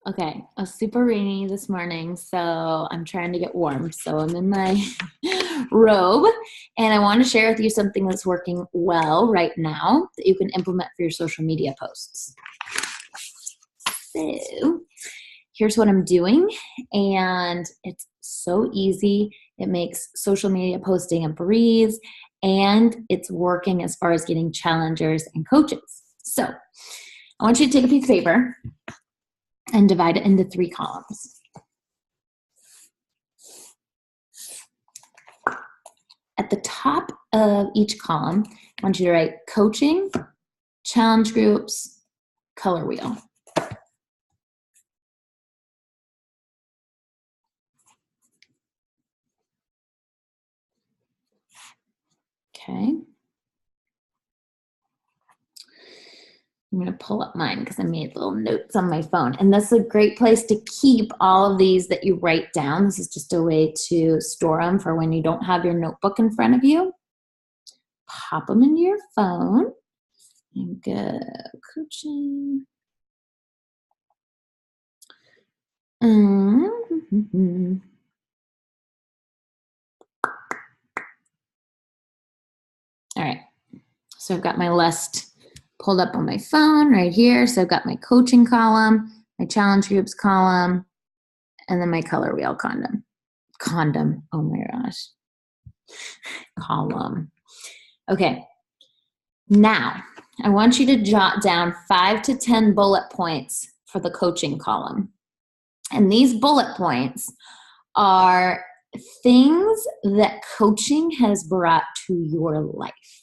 Okay, it's super rainy this morning, so I'm trying to get warm. So I'm in my robe, and I want to share with you something that's working well right now that you can implement for your social media posts. So here's what I'm doing, and it's so easy. It makes social media posting a breeze, and it's working as far as getting challengers and coaches. So I want you to take a piece of paper and divide it into 3 columns. At the top of each column, I want you to write coaching, challenge groups, color wheel. Okay. I'm going to pull up mine because I made little notes on my phone. And this is a great place to keep all of these that you write down. This is just a way to store them for when you don't have your notebook in front of you. Pop them into your phone and go coaching. All right. So I've got my list pulled up on my phone right here. So I've got my coaching column, my challenge groups column, and then my color wheel condom. Oh my gosh. Column. Okay. Now I want you to jot down 5 to 10 bullet points for the coaching column. And these bullet points are things that coaching has brought to your life.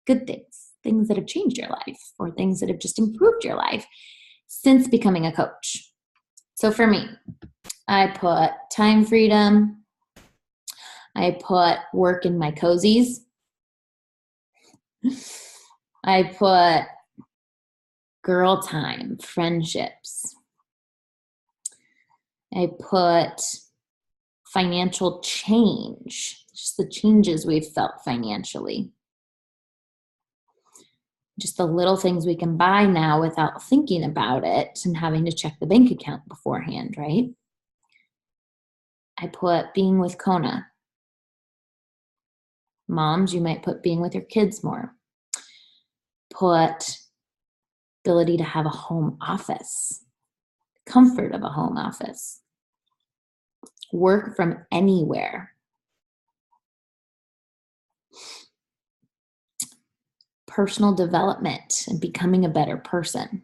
Good things that have changed your life, or things that have just improved your life since becoming a coach. So for me, I put time freedom. I put work in my cozies. I put girl time, friendships. I put financial change, just the changes we've felt financially. Just the little things we can buy now without thinking about it and having to check the bank account beforehand, right? I put being with Kona. Moms, you might put being with your kids more. Put ability to have a home office, comfort of a home office. Work from anywhere. Personal development and becoming a better person.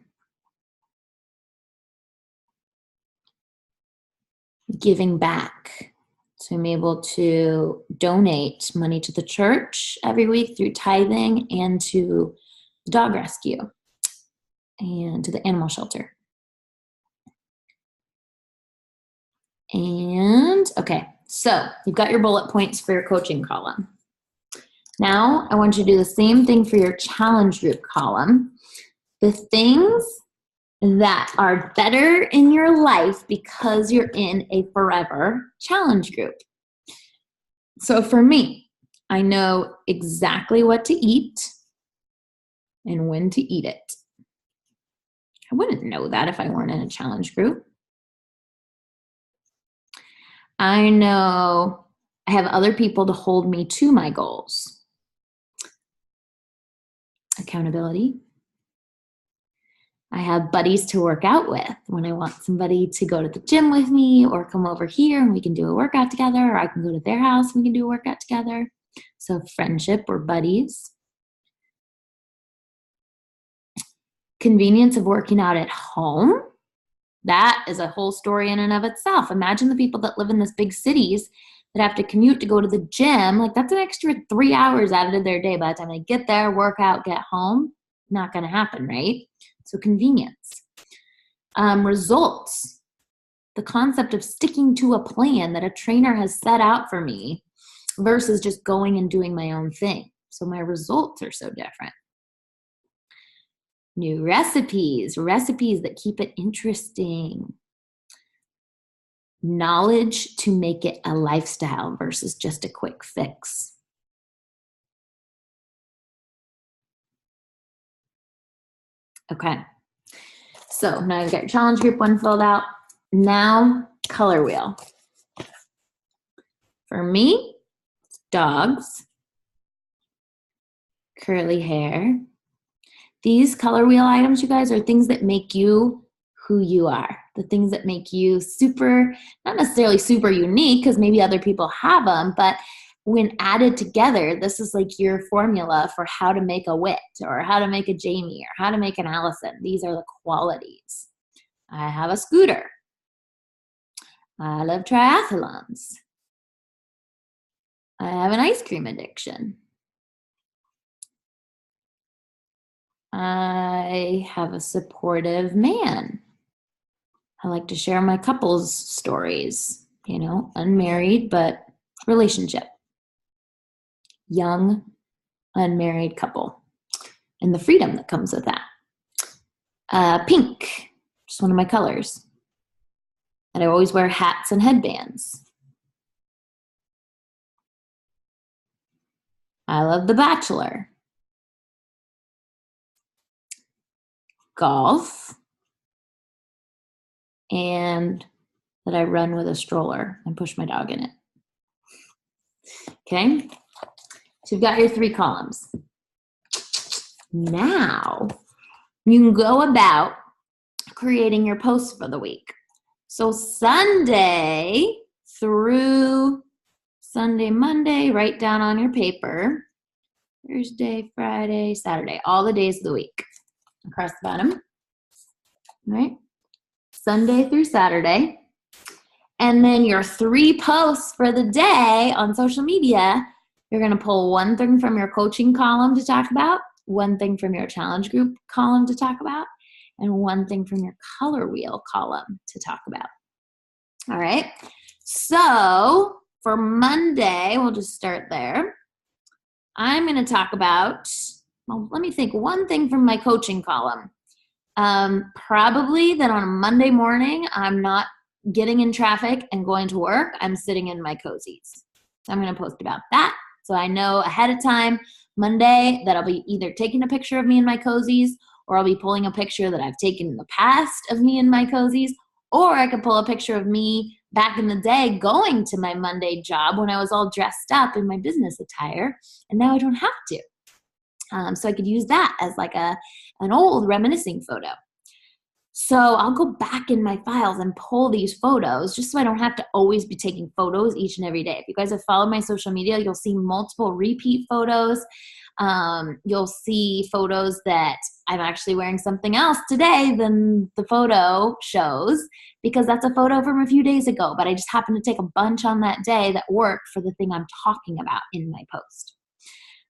Giving back. So I'm able to donate money to the church every week through tithing and to the dog rescue and to the animal shelter. And okay, so you've got your bullet points for your coaching column. Now I want you to do the same thing for your challenge group column. The things that are better in your life because you're in a forever challenge group. So for me, I know exactly what to eat and when to eat it. I wouldn't know that if I weren't in a challenge group. I know I have other people to hold me to my goals. Accountability. I have buddies to work out with when I want somebody to go to the gym with me or come over here and we can do a workout together, or I can go to their house and we can do a workout together. So friendship or buddies. Convenience of working out at home. That is a whole story in and of itself. Imagine the people that live in these big cities that have to commute to go to the gym. Like, that's an extra 3 hours out of their day. By the time they get there, work out, get home, not going to happen, right? So convenience. Results. The concept of sticking to a plan that a trainer has set out for me versus just going and doing my own thing. So my results are so different. New recipes that keep it interesting. Knowledge to make it a lifestyle versus just a quick fix. Okay. So now you've got your challenge group one filled out. Now, color wheel. For me, dogs, curly hair. These color wheel items, you guys, are things that make you who you are. The things that make you super, not necessarily super unique, because maybe other people have them, but when added together, this is like your formula for how to make a Wit or how to make a Jamie or how to make an Allison. These are the qualities. I have a scooter. I love triathlons. I have an ice cream addiction. I have a supportive man. I like to share my couples stories, you know, unmarried, but relationship. Young, unmarried couple. And the freedom that comes with that. Pink, just one of my colors. And I always wear hats and headbands. I love The Bachelor. Golf. And that I run with a stroller and push my dog in it. Okay? So you've got your 3 columns. Now, you can go about creating your posts for the week. So Sunday through Sunday, Monday, write down on your paper, Thursday, Friday, Saturday, all the days of the week across the bottom, right? Sunday through Saturday. And then your 3 posts for the day on social media, you're going to pull one thing from your coaching column to talk about, one thing from your challenge group column to talk about, and one thing from your color wheel column to talk about. All right. So for Monday, we'll just start there. I'm going to talk about, well, let me think, one thing from my coaching column. Probably that on a Monday morning, I'm not getting in traffic and going to work. I'm sitting in my cozies. So I'm going to post about that. So I know ahead of time, Monday, that I'll be either taking a picture of me in my cozies, or I'll be pulling a picture that I've taken in the past of me in my cozies, or I could pull a picture of me back in the day going to my Monday job when I was all dressed up in my business attire, and now I don't have to. So I could use that as like an old reminiscing photo. So I'll go back in my files and pull these photos just so I don't have to always be taking photos each and every day. If you guys have followed my social media, you'll see multiple repeat photos. You'll see photos that I'm actually wearing something else today than the photo shows, because that's a photo from a few days ago, but I just happened to take a bunch on that day that worked for the thing I'm talking about in my post.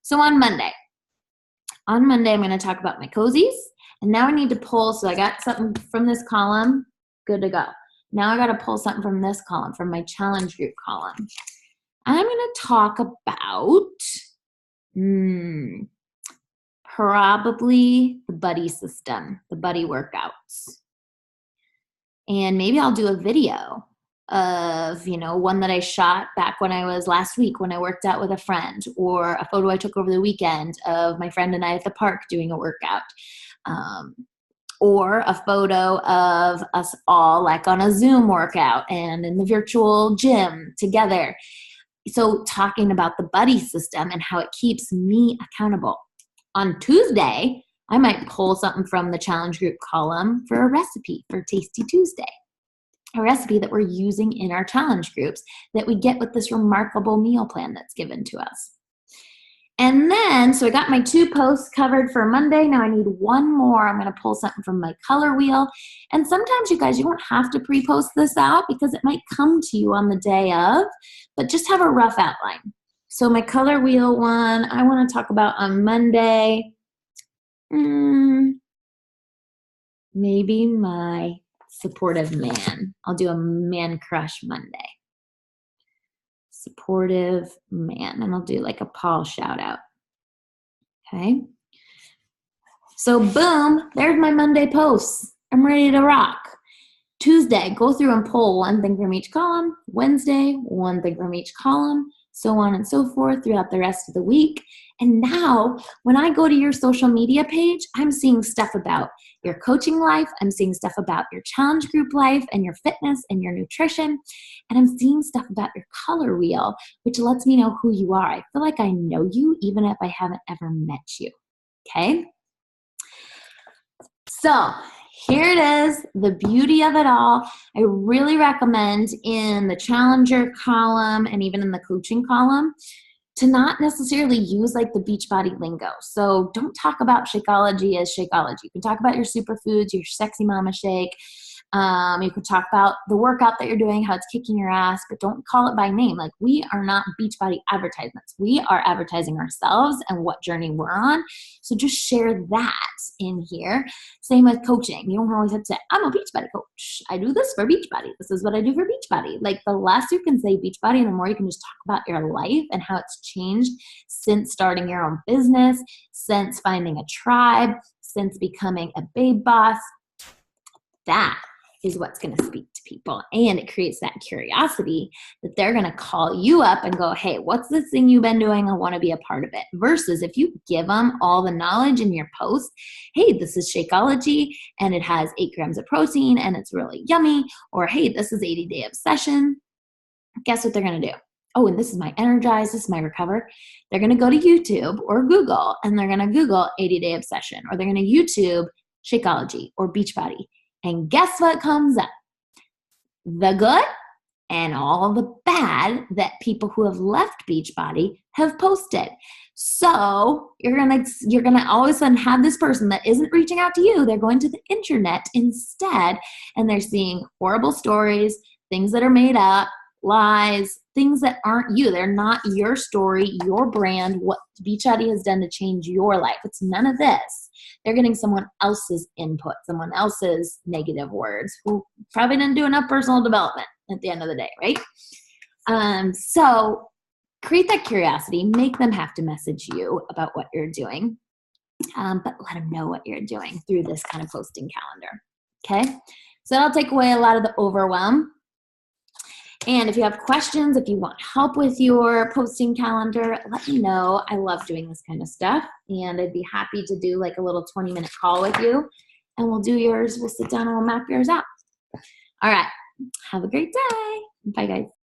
So on Monday, I'm going to talk about my cozies. And now I need to pull, so I got something from this column, good to go. Now I got to pull something from this column, from my challenge group column. I'm going to talk about probably the buddy system, the buddy workouts. And maybe I'll do a video of, you know, one that I shot back when I was last week when I worked out with a friend, or a photo I took over the weekend of my friend and I at the park doing a workout. Or a photo of us all like on a Zoom workout and in the virtual gym together. So talking about the buddy system and how it keeps me accountable. On Tuesday, I might pull something from the challenge group column for a recipe for Tasty Tuesday. A recipe that we're using in our challenge groups that we get with this remarkable meal plan that's given to us. And then, so I got my 2 posts covered for Monday. Now I need one more. I'm going to pull something from my color wheel. And sometimes, you guys, you don't have to pre-post this out because it might come to you on the day of, but just have a rough outline. So my color wheel one, I want to talk about on Monday, maybe my supportive man. I'll do a man crush Monday. Supportive man. And I'll do like a Paul shout out. Okay. So boom, there's my Monday posts. I'm ready to rock. Tuesday, go through and pull one thing from each column. Wednesday, one thing from each column. so on and so forth throughout the rest of the week. And now when I go to your social media page, I'm seeing stuff about your coaching life. I'm seeing stuff about your challenge group life and your fitness and your nutrition. And I'm seeing stuff about your color wheel, which lets me know who you are. I feel like I know you even if I haven't ever met you. Okay? So here it is, the beauty of it all. I really recommend in the challenger column and even in the coaching column to not necessarily use like the Beachbody lingo. So don't talk about Shakeology as Shakeology. You can talk about your superfoods, your sexy mama shake. You could talk about the workout that you're doing, how it's kicking your ass, but don't call it by name. Like, we are not Beachbody advertisements. We are advertising ourselves and what journey we're on. So just share that in here. Same with coaching. You don't always have to say, I'm a Beachbody coach. I do this for Beachbody. This is what I do for Beachbody. Like, the less you can say Beachbody, the more you can just talk about your life and how it's changed since starting your own business, since finding a tribe, since becoming a babe boss. That is what's going to speak to people. And it creates that curiosity that they're going to call you up and go, hey, what's this thing you've been doing? I want to be a part of it. Versus if you give them all the knowledge in your post, hey, this is Shakeology and it has 8 grams of protein and it's really yummy. Or, hey, this is 80-day obsession. Guess what they're going to do? Oh, and this is my Energize, this is my Recover. They're going to go to YouTube or Google and they're going to Google 80-day obsession, or they're going to YouTube Shakeology or Beachbody. And guess what comes up? The good and all the bad that people who have left Beachbody have posted. So you're gonna all of a sudden have this person that isn't reaching out to you. They're going to the internet instead, and they're seeing horrible stories, things that are made up, lies, things that aren't you. They're not your story, your brand, what Beachbody has done to change your life. It's none of this. They're getting someone else's input, someone else's negative words, who probably didn't do enough personal development at the end of the day, right? So create that curiosity, make them have to message you about what you're doing, but let them know what you're doing through this kind of posting calendar, okay? So that'll take away a lot of the overwhelm. And if you have questions, if you want help with your posting calendar, let me know. I love doing this kind of stuff, and I'd be happy to do like a little 20-minute call with you, and we'll do yours. We'll sit down and we'll map yours out. All right. Have a great day. Bye, guys.